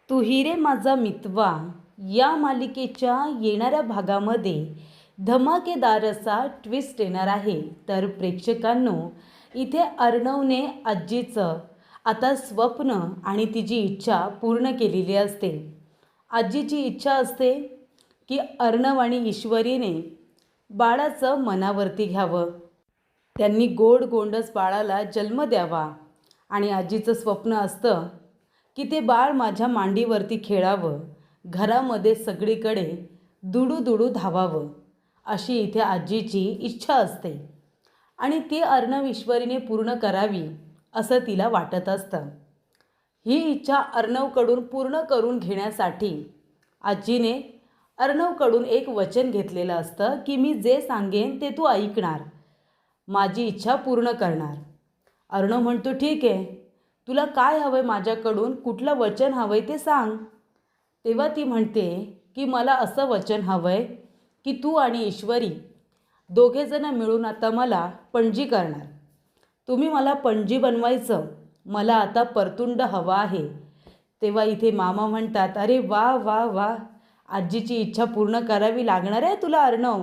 तू ही रे माझा मितवा या मालिकेच्या येणाऱ्या भागामध्ये धमाकेदार असा ट्विस्ट येणार आहे. तर प्रेक्षकांनो, इथे अर्णवने आजीचं आता स्वप्न आणि तिची इच्छा पूर्ण केलेली असते. आजीची इच्छा असते की अर्णव आणि ईश्वरीने बाळाचं मनावरती घ्यावं, त्यांनी गोड गोंडस बाळाला जन्म द्यावा. आणि आजीचं स्वप्न असतं की ते बाळ माझ्या मांडीवरती खेळावं, घरामध्ये सगळीकडे दुडू दुडू धावावं, अशी इथे आजीची इच्छा असते. आणि ती अर्णव ईश्वरीने पूर्ण करावी असं तिला वाटत असतं. ही इच्छा अर्णवकडून पूर्ण करून घेण्यासाठी आजीने अर्णवकडून एक वचन घेतलेलं असतं की मी जे सांगेन ते तू ऐकणार, माझी इच्छा पूर्ण करणार. अर्णव म्हणतो ठीक आहे, तुला काय हवंय माझ्याकडून, कुठलं वचन हवंय ते सांग. तेव्हा ती म्हणते की मला असं वचन हवंय की तू आणि ईश्वरी दोघेजणं मिळून आता मला पणजी करणार. तुम्ही मला पणजी बनवायचं, मला आता परतुंड हवा आहे. तेव्हा इथे मामा म्हणतात, अरे वा वा वा, आजीची इच्छा पूर्ण करावी लागणार आहे तुला अर्णव.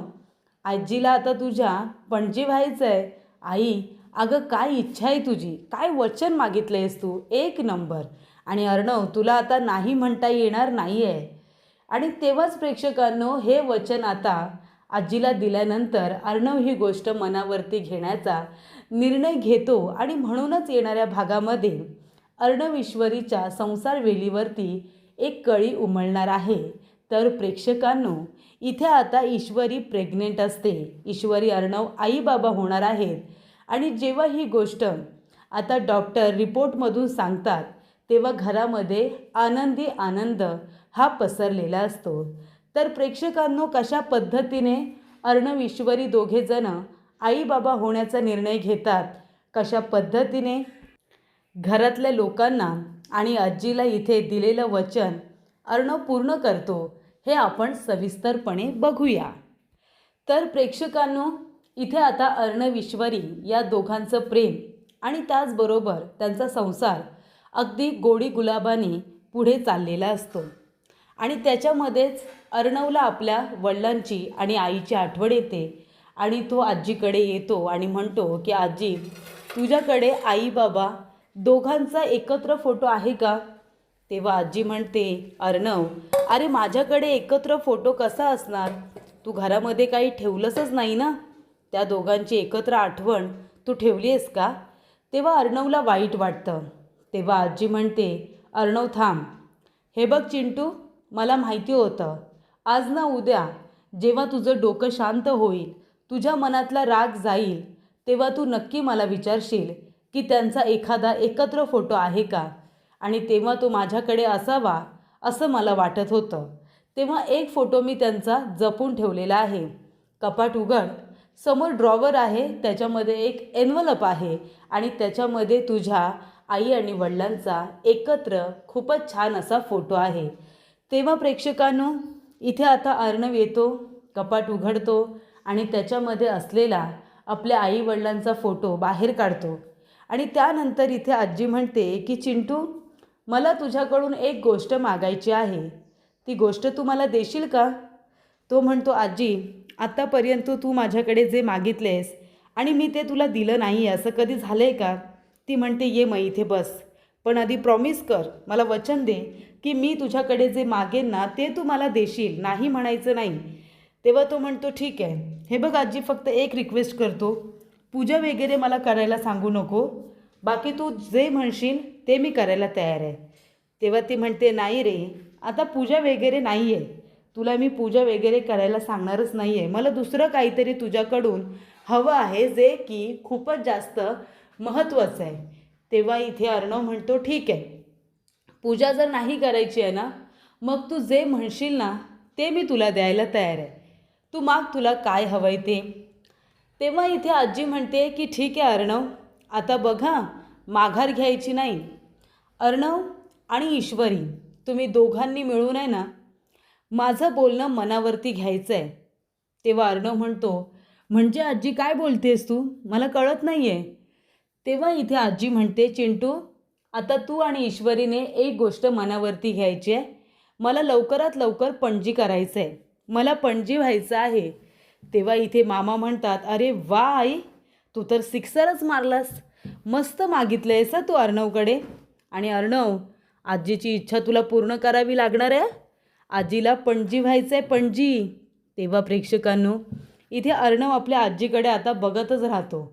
आजीला आता तुझ्या पणजी व्हायचं आहे. आई, अगं काय इच्छा आहे तुझी, काय वचन मागितलं आहेस तू, एक नंबर. आणि अर्णव, तुला आता नाही म्हणता येणार नाही आहे. आणि तेव्हाच प्रेक्षकांनो, हे वचन आता आजीला दिल्यानंतर अर्णव ही गोष्ट मनावरती घेण्याचा निर्णय घेतो. आणि म्हणूनच येणाऱ्या भागामध्ये अर्णव ईश्वरीच्या संसार वेलीवरती एक कळी उमलणार आहे. तर प्रेक्षकांनो, इथे आता ईश्वरी प्रेग्नेंट असते. ईश्वरी अर्णव आई बाबा होणार आहेत. आणि जेव्हा ही गोष्ट आता डॉक्टर रिपोर्टमधून सांगतात तेव्हा घरामध्ये आनंदी आनंद हा पसरलेला असतो. तर प्रेक्षकांनो, कशा पद्धतीने अर्णव ईश्वरी दोघेजणं आई बाबा होण्याचा निर्णय घेतात, कशा पद्धतीने घरातल्या लोकांना आणि आजीला इथे दिलेलं वचन अर्णव पूर्ण करतो, हे आपण सविस्तरपणे बघूया. तर प्रेक्षकांनो, इथे आता अर्णव ईश्वरी या दोघांचं प्रेम आणि त्याचबरोबर त्यांचा संसार अगदी गोडी गुलाबाने पुढे चाललेला असतो. आणि त्याच्यामध्येच अर्णवला आपल्या वडिलांची आणि आईची आठवण येते. आणि तो आजीकडे येतो आणि म्हणतो की आजी, तुझ्याकडे आई बाबा दोघांचा एकत्र फोटो आहे का? तेव्हा आजी म्हणते, अर्णव, अरे माझ्याकडे एकत्र फोटो कसा असणार, तू घरामध्ये काही ठेवलंसच नाही ना, त्या दोघांची एकत्र आठवण तू ठेवली आहेस का? तेव्हा अर्णवला वाईट वाटतं. तेव्हा आजी म्हणते, अर्णव थांब, हे बघ चिंटू, मला माहिती होतं आज ना उद्या जेव्हा तुझं डोकं शांत होईल, तुझ्या मनातला राग जाईल, तेव्हा तू नक्की मला विचारशील की त्यांचा एखादा एकत्र फोटो आहे का. आणि तेव्हा तो माझ्याकडे असावा असं मला वाटत होतं. तेव्हा एक फोटो मी त्यांचा जपून ठेवलेला आहे. कपाट उघड, समोर ड्रॉवर आहे, त्याच्यामध्ये एक एन्व्हलप आहे आणि त्याच्यामध्ये तुझ्या आई आणि वडिलांचा एकत्र खूपच छान असा फोटो आहे. तेव्हा प्रेक्षकांनो, इथे आता अर्णव येतो, कपाट उघडतो आणि त्याच्यामध्ये असलेला आपल्या आई वडिलांचा फोटो बाहेर काढतो. आणि त्यानंतर इथे आजी म्हणते की चिंटू, मला तुझ्याकडून एक गोष्ट मागायची आहे, ती गोष्ट तू मला देशील का? तो म्हणतो, आजी, आत्तापर्यंत तू माझ्याकडे जे मागितलेस आणि मी ते तुला दिलं नाही, असं कधी झालं आहे का? ती म्हणते, ये मग इथे बस, पण आधी प्रॉमिस कर, मला वचन दे की मी तुझ्याकडे जे मागेन ना ते तू मला देशील, नाही म्हणायचं नाही. तेव्हा तो म्हणतो, ठीक आहे, हे बघ आजी, फक्त एक रिक्वेस्ट करतो, पूजा वगैरे मला करायला सांगू नको, बाकी तू जे म्हणशील ते मी करायला तयार आहे. तेव्हा ती म्हणते, नाही रे, आता पूजा वगैरे नाही आहे, तुला मी पूजा वगैरे करायला सांगणारच नाही आहे, मला दुसरं काहीतरी तुझ्याकडून हवं आहे जे की खूपच जास्त महत्त्वाचं आहे. तेव्हा इथे अर्णव म्हणतो, ठीक आहे, पूजा जर नाही करायची आहे ना, मग तू जे म्हणशील ना ते मी तुला द्यायला तयार आहे, तू माग, तुला काय हवं आहे ते. तेव्हा इथे आजी म्हणते की ठीक आहे अर्णव, आता बघा, माघार घ्यायची नाही. अर्णव आणि ईश्वरी, तुम्ही दोघांनी मिळून आहे ना माझं बोलणं मनावरती घ्यायचं आहे. तेव्हा अर्णव म्हणतो, म्हणजे आजी काय बोलतेस तू, मला कळत नाही आहे. तेव्हा इथे आजी म्हणते, चिंटू, आता तू आणि ईश्वरीने एक गोष्ट मनावरती घ्यायची आहे. मला लवकरात लवकर पणजी करायचं आहे, मला पणजी व्हायचं आहे. तेव्हा इथे मामा म्हणतात, अरे वा आई, तू तर सिक्सरच मारलास. मस्त मागितलं आहेस तू अर्णवकडे. आणि अर्णव, आजीची इच्छा तुला पूर्ण करावी लागणार आहे. आजीला पणजी व्हायचं आहे, पणजी. तेव्हा प्रेक्षकांनो, इथे अर्णव आपल्या आजीकडे आता बघतच राहतो.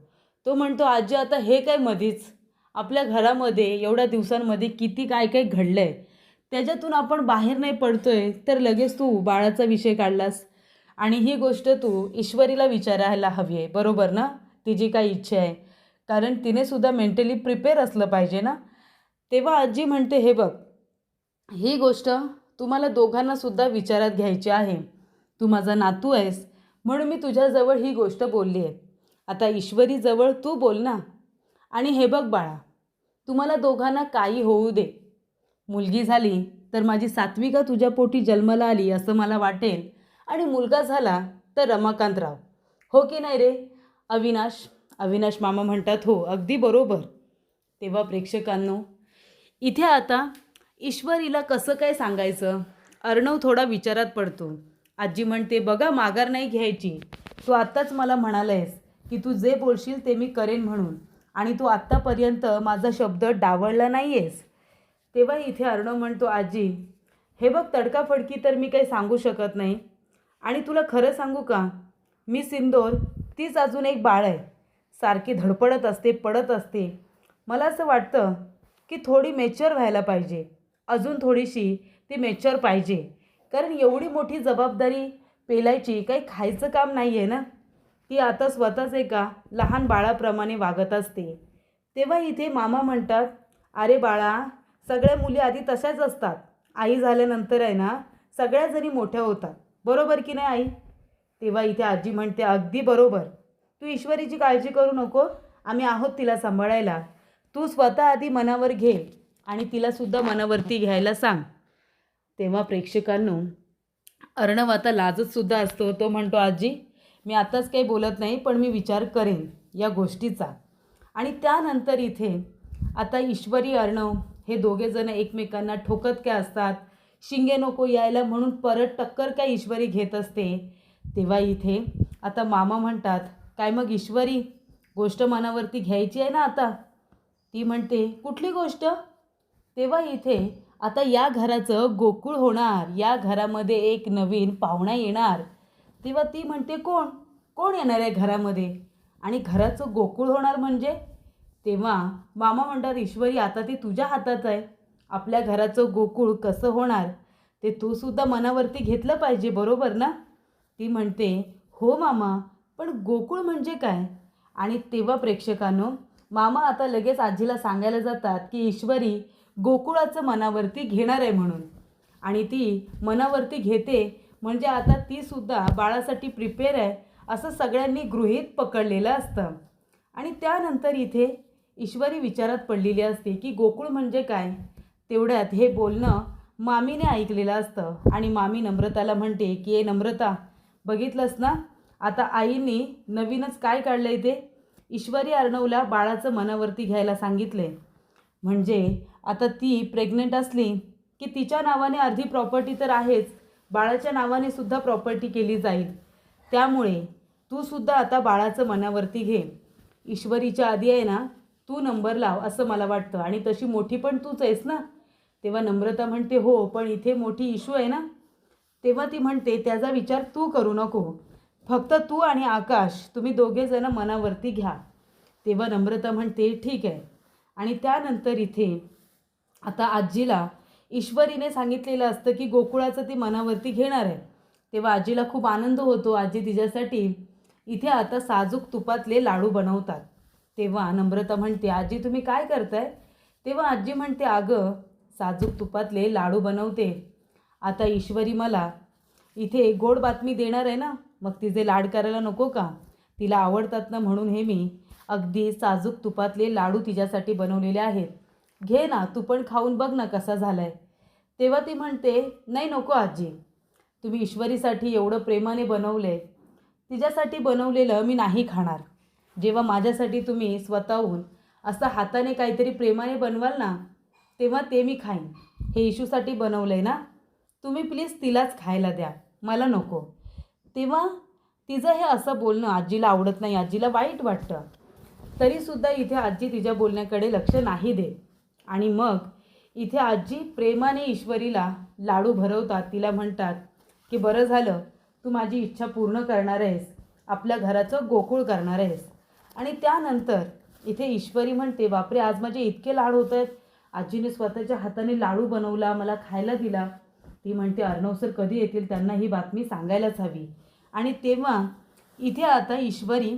तो म्हणतो, आजी आता हे काय मधीच, आपल्या घरामध्ये एवढ्या दिवसांमध्ये किती काय काय घडलं आहे, त्याच्यातून आपण बाहेर नाही पडतोय, तर लगेच तू बाळाचा विषय काढलास. आणि ही गोष्ट तू ईश्वरीला विचारायला हवी आहे, बरोबर ना, तिची काय इच्छा आहे, कारण तिने सुद्धा मेंटली प्रिपेअर असलं पाहिजे ना. तेव्हा आजी म्हणते, हे बघ, ही गोष्ट तुम्हाला दोघांनासुद्धा विचारात घ्यायची आहे. तू माझा नातू आहेस म्हणून मी तुझ्याजवळ ही गोष्ट बोलली आहे. आता ईश्वरीजवळ तू बोल ना. आणि हे बघ बाळा, तुम्हाला दोघांना काही होऊ दे, मुलगी झाली तर माझी सात्विका तुझ्या पोटी जन्माला आली असं मला वाटेल, आणि मुलगा झाला तर रमाकांतराव. हो की नाही रे अविनाश? अविनाश मामा म्हणतात, हो अगदी बरोबर. तेव्हा प्रेक्षकांनो, इथे आता ईश्वरीला कसं काय सांगायचं? अर्णव थोडा विचारात पडतो. आजी म्हणते, बघा माघार नाही घ्यायची. तू आत्ताच मला म्हणालायस की तू जे बोलशील ते मी करेन म्हणून, आणि तू आत्तापर्यंत माझा शब्द डावळला नाही आहेस. तेव्हा इथे अर्णव म्हणतो, आजी हे बघ, तडकाफडकी तर मी काही सांगू शकत नाही. आणि तुला खरं सांगू का, मी सिंदोर, तीच अजून एक बाळ आहे, सारखी धडपडत असते, पडत असते. मला असं वाटतं की थोडी मेच्युअर व्हायला पाहिजे, अजून थोडीशी ती मेच्युअर पाहिजे, कारण एवढी मोठी जबाबदारी पेलायची काही खायचं काम नाही आहे ना. ती आता स्वतःच एका लहान बाळाप्रमाणे वागत असते. तेव्हा इथे मामा म्हणतात, अरे बाळा, सगळ्या मुली आधी तशाच असतात, आई झाल्यानंतर आहे ना सगळ्या जणी मोठ्या होतात, बरोबर की नाही आई? तेव्हा इथे आजी म्हणते, अगदी बरोबर. तू ईश्वरीची काळजी करू नको, आम्ही आहोत तिला सांभाळायला. तू स्वतः आधी मनावर घे आणि तिलासुद्धा मनावरती घ्यायला सांग. तेव्हा प्रेक्षकांनो, अर्णव आता लाजतसुद्धा असतो. तो म्हणतो, आजी मी आताच काही बोलत नाही, पण मी विचार करेन या गोष्टीचा. आणि त्यानंतर इथे आता ईश्वरी अर्णव हे दोघेजण एकमेकांना ठोकत काय असतात, शिंगे नको यायला म्हणून परत टक्कर काय ईश्वरी घेत असते. तेव्हा इथे आता मामा म्हणतात, काय मग ईश्वरी, गोष्ट मनावरती घ्यायची आहे ना आता? ती म्हणते, कुठली गोष्ट? तेव्हा इथे आता या घराचं गोकुळ होणार, या घरामध्ये एक नवीन पाहुणा येणार. तेव्हा ती म्हणते, कोण कोण येणार आहे घरामध्ये, आणि घराचं गोकुळ होणार म्हणजे? तेव्हा मामा म्हणतात, ईश्वरी आता ती तुझ्या हातात आहे. आपल्या घराचं गोकुळ कसं होणार ते तू सुद्धा मनावरती घेतलं पाहिजे, बरोबर ना? ती म्हणते, हो मामा, पण गोकुळ म्हणजे काय? आणि तेव्हा प्रेक्षकांनो, मामा आता लगेच आजीला सांगायला जातात की ईश्वरी गोकुळाचं मनावरती घेणार आहे म्हणून. आणि ती मनावरती घेते म्हणजे आता ती सुद्धा बाळासाठी प्रिपेअर आहे असं सगळ्यांनी गृहीत पकडलेलं असतं. आणि त्यानंतर इथे ईश्वरी विचारात पडलेली असते की गोकुळ म्हणजे काय. तेवढ्यात हे बोलणं मामीने ऐकलेलं असतं आणि मामी नम्रताला म्हणते की ए नम्रता, बघितलंस ना, आता आईने नवीनच काय काढलं आहे ते, ईश्वरी अर्णवला बाळाचं मनावरती घ्यायला सांगितले. म्हणजे आता ती प्रेग्नंट असली की तिच्या नावाने अर्धी प्रॉपर्टी तर आहेच, बाळाच्या नावाने सुद्धा प्रॉपर्टी केली जाईल. त्यामुळे तू सुद्धा आता बाळाचं मनावरती घे. ईश्वरीच्या आधी आहे ना तू नंबर लाव असं मला वाटतं, आणि तशी मोठी पण तूच आहेस ना. तेव्हा नम्रता म्हणते, हो पण इथे मोठी इशू आहे ना. तेव्हा ती म्हणते, त्याचा विचार तू करू नको, फक्त तू आणि आकाश तुम्ही दोघेजणं मनावरती घ्या. तेव्हा नम्रता म्हणते, ठीक आहे. आणि त्यानंतर इथे आता आजीला ईश्वरीने सांगितलेलं असतं की गोकुळाचं ती मनावरती घेणार आहे. तेव्हा आजीला खूप आनंद होतो. आजी तिच्यासाठी इथे आता साजूक तुपातले लाडू बनवतात. तेव्हा नम्रता म्हणते, आजी तुम्ही काय करताय? तेव्हा आजी म्हणते, अगं साजूक तुपातले लाडू बनवते. आता ईश्वरी मला इथे गोड बातमी देणार आहे ना, मग तिचे लाड करायला नको का? तिला आवडतात ना, म्हणून हे मी अगदी साजूक तुपातले लाडू तिच्यासाठी बनवलेले आहेत. घे ना, तू पण खाऊन बघ ना कसा झाला आहे. तेव्हा ती म्हणते, नाही नको आजी, तुम्ही ईश्वरीसाठी एवढं प्रेमाने बनवलं आहे, तिच्यासाठी बनवलेलं मी नाही खाणार. जेव्हा माझ्यासाठी तुम्ही स्वतःहून असं हाताने काहीतरी प्रेमाने बनवाल ना, तेव्हा ते मी खाईन. हे इशूसाठी बनवलं आहे ना, तुम्ही प्लीज तिलाच खायला द्या, मला नको. तेव्हा तिचं हे असं बोलणं आजीला आवडत नाही, आजीला वाईट वाटतं. तरीसुद्धा इथे आजी तिच्या बोलण्याकडे लक्ष नाही देत. आणि मग इथे आजी प्रेमाने ईश्वरीला लाडू भरवतात. तिला म्हणतात की बरं झालं तू माझी इच्छा पूर्ण करणार आहेस, आपल्या घराचं गोकुळ करणार आहेस. आणि त्यानंतर इथे ईश्वरी म्हणते, बापरे आज माझे इतके लाड होत आहेत, आजीने स्वतःच्या हाताने लाडू बनवला, मला खायला दिला. ती म्हणते अर्णव सर कधी येतील, त्यांना ही बातमी सांगायलाच हवी. आणि तेव्हा इथे आता ईश्वरी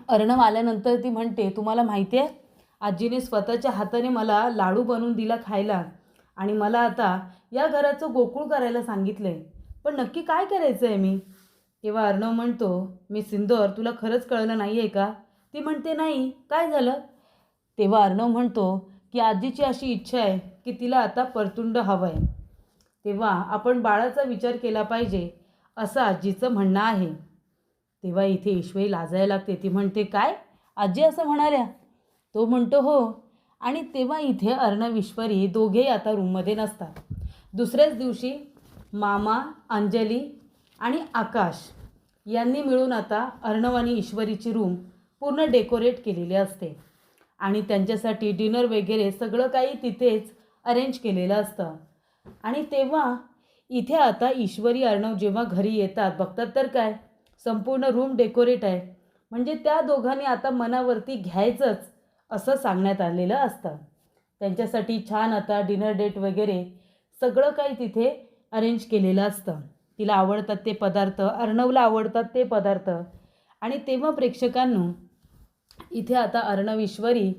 अर्णव आल्यानंतर ती म्हणते, तुम्हाला माहिती आहे आजीने स्वतःच्या हाताने मला लाडू बनवून दिला खायला, आणि मला आता या घराचं गोकुळ करायला सांगितलं आहे, पण नक्की काय करायचं आहे मी. तेव्हा अर्णव म्हणतो, मी सिंदूर तुला खरंच कळलं नाही आहे का. ती म्हणते नाही, काय झालं. तेव्हा अर्णव म्हणतो की आजीची अशी इच्छा आहे की तिला आता परतुंड हवं आहे, तेव्हा आपण बाळाचा विचार केला पाहिजे असं आजीचं म्हणणं आहे. तेव्हा इथे ईश्वरी लाजायला लागते. ती म्हणते काय, आजी असं म्हणाल्या. तो म्हणतो हो. आणि तेव्हा इथे अर्णव ईश्वरी दोघेही आता रूममध्ये नसतात. दुसऱ्याच दिवशी मामा, अंजली आणि आकाश यांनी मिळून आता अर्णव आणि ईश्वरीची रूम पूर्ण डेकोरेट केलेली असते. आणि त्यांच्यासाठी डिनर वगैरे सगळं काही तिथेच अरेंज केलेलं असतं. आणि तेव्हा इथे आता ईश्वरी अर्णव जेव्हा घरी येतात बघतात तर काय, संपूर्ण रूम डेकोरेट आहे. म्हणजे त्या दोघांनी आता मनावरती घ्यायचंच असं सांगण्यात आलेलं असतं. त्यांच्यासाठी छान आता डिनर डेट वगैरे सगळं काही तिथे अरेंज केलेलं असतं. तिला आवडतात ते पदार्थ, अर्णवला आवडतात ते पदार्थ. आणि तेव्हा प्रेक्षकांनो इथे आता अर्णव ईश्वरी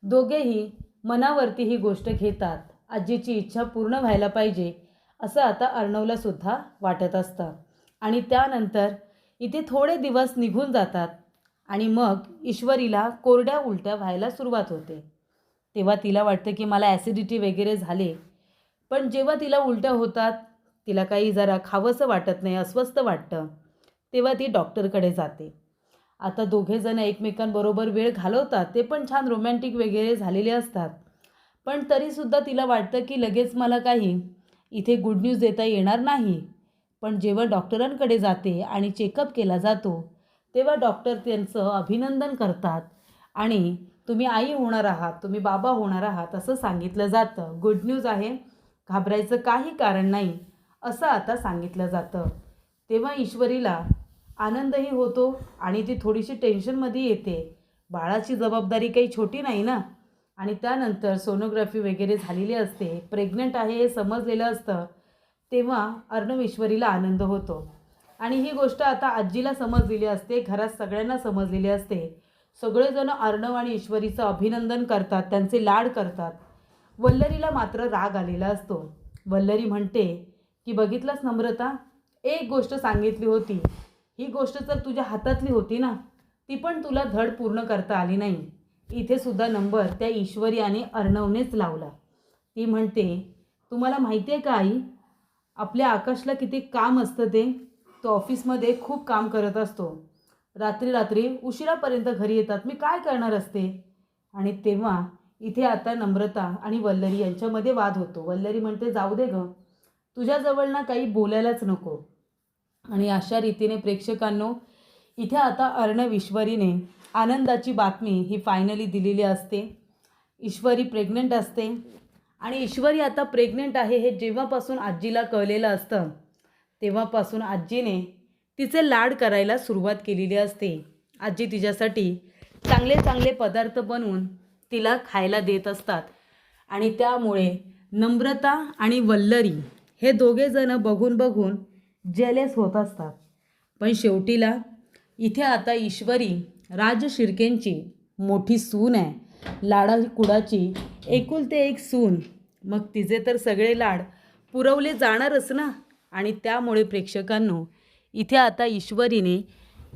दोघेही मनावरती ही गोष्ट घेतात. आजीची इच्छा पूर्ण व्हायला पाहिजे असं आता अर्णवला सुद्धा वाटत असतं. आणि त्यानंतर इथे थोडे दिवस निघून जातात आणि मग ईश्वरीला कोरड्या उलट्या व्हायला सुरुवात होते. तेव्हा तिला वाटतं की मला ॲसिडिटी वगैरे झाले. पण जेव्हा तिला उलट्या होतात, तिला काही जरा खावंसं वाटत नाही, अस्वस्थ वाटतं, तेव्हा ती डॉक्टरकडे जाते. आता दोघेजण एकमेकांबरोबर वेळ घालवतात, ते पण छान रोमॅन्टिक वगैरे झालेले असतात. पण तरीसुद्धा तिला वाटतं की लगेच मला काही इथे गुड न्यूज देता येणार नाही. पण जेव्हा डॉक्टरांकडे जाते आणि चेकअप केला जातो तेव्हा डॉक्टर त्यांचं अभिनंदन करतात आणि तुम्ही आई होणार आहात, तुम्ही बाबा होणार आहात असं सांगितलं जातं. गुड न्यूज आहे, घाबरायचं काही कारण नाही असं आता सांगितलं जातं. तेव्हा ईश्वरीला आनंदही होतो आणि ती थोडीशी टेन्शनमध्ये येते. बाळाची जबाबदारी काही छोटी नाही ना. आणि त्यानंतर सोनोग्राफी वगैरे झालेली असते, प्रेग्नंट आहे हे समजलेलं असतं. तेव्हा अर्णव ईश्वरीला आनंद होतो. आणि ही गोष्ट आता आजीला समजलेली असते, घरात सगळ्यांना समजलेली असते. सगळेजण अर्णव आणि ईश्वरीचं अभिनंदन करतात, त्यांचे लाड करतात. वल्लरीला मात्र राग आलेला असतो. वल्लरी म्हणते की बघितलंस नम्रता, एक गोष्ट सांगितली होती, ही गोष्ट जर तुझ्या हातातली होती ना, ती पण तुला धड पूर्ण करता आली नाही. इथे सुद्धा नंबर त्या ईश्वरी आणि अर्णवनेच लावला. ती म्हणते तुम्हाला माहिती आहे का आई, आपल्या आकाशला किती काम असतं ते, तो ऑफिसमध्ये खूप काम करत असतो, रात्री रात्री उशिरापर्यंत घरी येतात, मी काय करणार असते. आणि तेव्हा इथे आता नम्रता आणि वल्लरी यांच्यामध्ये वाद होतो. वल्लरी म्हणते जाऊ दे गं, तुझ्याजवळ ना काही बोलायलाच नको. आणि अशा रीतीने प्रेक्षकांनो इथे आता अर्णव ईश्वरीने आनंदाची बातमी ही फायनली दिलेली असते. ईश्वरी प्रेग्नंट असते आणि ईश्वरी आता प्रेग्नंट आहे हे जेव्हापासून आजीला कळलेलं असतं तेव्हापासून आजीने तिचे लाड करायला सुरुवात केलेली असते. आजी तिच्यासाठी चांगले चांगले पदार्थ बनवून तिला खायला देत असतात. आणि त्यामुळे नम्रता आणि वल्लरी हे दोघेजणं बघून बघून जेलस होत असतात. पण शेवटीला इथे आता ईश्वरी राज शिर्केंची मोठी सून आहे, लाडाकुडाची एकुलते एक सून, मग तिचे तर सगळे लाड पुरवले जाणारच ना. आणि त्यामुळे प्रेक्षकांनो इथे आता ईश्वरीने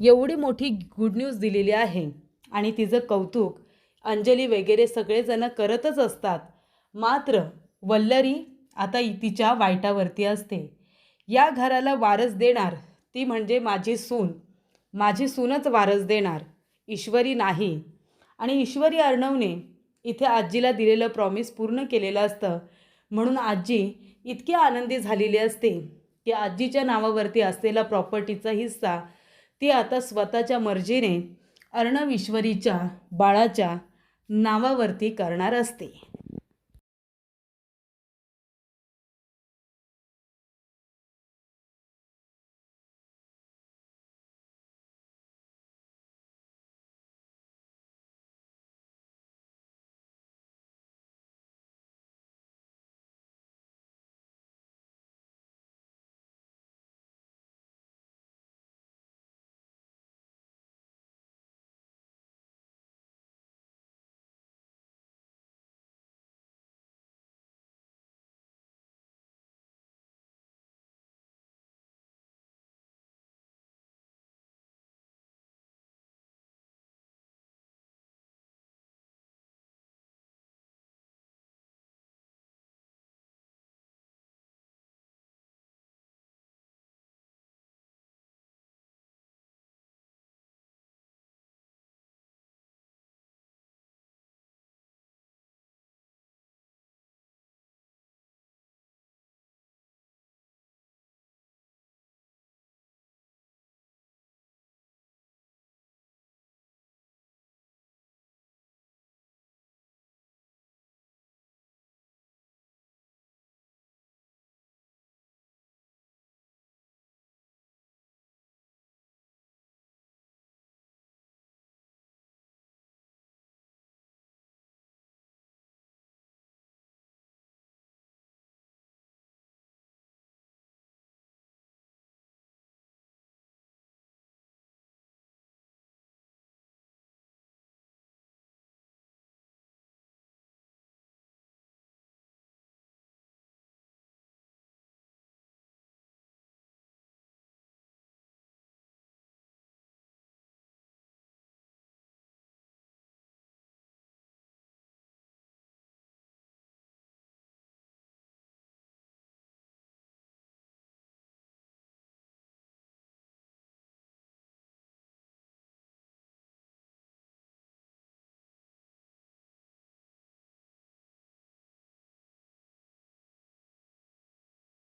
एवढी मोठी गुड न्यूज दिलेली आहे आणि तिचं कौतुक अंजली वगैरे सगळेजण करतच असतात. मात्र वल्लरी आता तिच्या वाईटावरती असते. या घराला वारस देणार ती म्हणजे माझी सून, माझी सूनच वारस देणार, ईश्वरी नाही. आणि ईश्वरी अर्णवने इथे आजीला दिलेलं प्रॉमिस पूर्ण केलेलं असतं. म्हणून आजी इतकी आनंदी झालेली असते की आजीच्या नावावरती असलेला प्रॉपर्टीचा हिस्सा ती आता स्वतःच्या मर्जीने अर्णव ईश्वरीच्या बाळाच्या नावावरती करणार असते.